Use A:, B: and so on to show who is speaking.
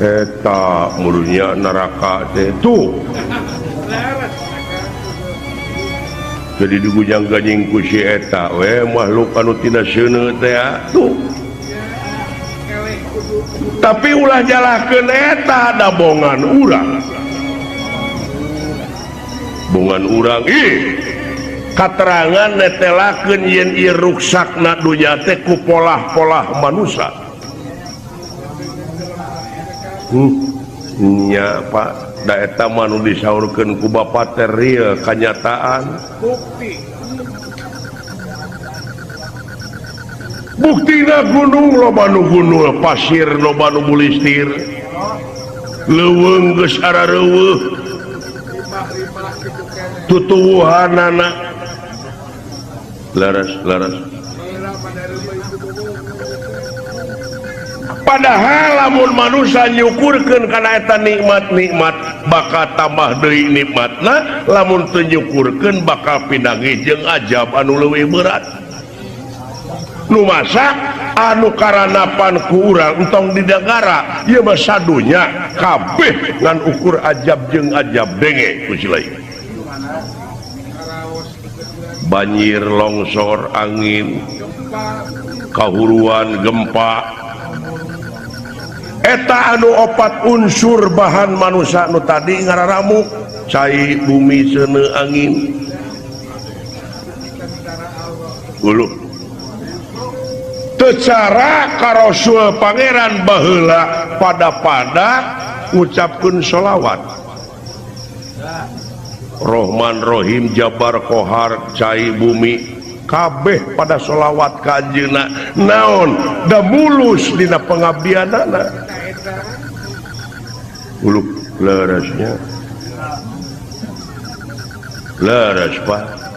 A: eta mulutnya neraka tuh jadi digujang gajing ku si eta makhluk anu tina seuneu teh tuh tapi ulah jalahkeun eta da bongan urang katerangan netelakeun yen ieu ruksakna dunya teh ku polah-polah manusia nya Pak da eta mah nu disaurkeun ku Bapa teh real kanyataan buktina gunung loba nu gunul pasir loba nu bulistir leuweung geus arareuweuh tutuwuhanana laras padahal lamun manusia nyukurkeun kana eta nikmat-nikmat bakal tambah deui nikmatna lamun teu nyukurkeun bakal pinangih jeung ajab anu leuwih berat nu masak anu karanapan ku urang entong di negara ieu mah sadunya kabeh ngan ukur ajab jeung ajab denge ku silai banjir longsor angin kahuruan gempa eta anu opat unsur bahan manusia nu tadi ngararamu cai bumi seuneu angin uluh tecara ka Rasul Pangeran baheula pada ngucapkeun sholawat Rahman Rahim Jabar Qahar cai bumi kabeh pada sholawat ka anjeunna naon da mulus dina pengabdianana uluk larasnya laras Pak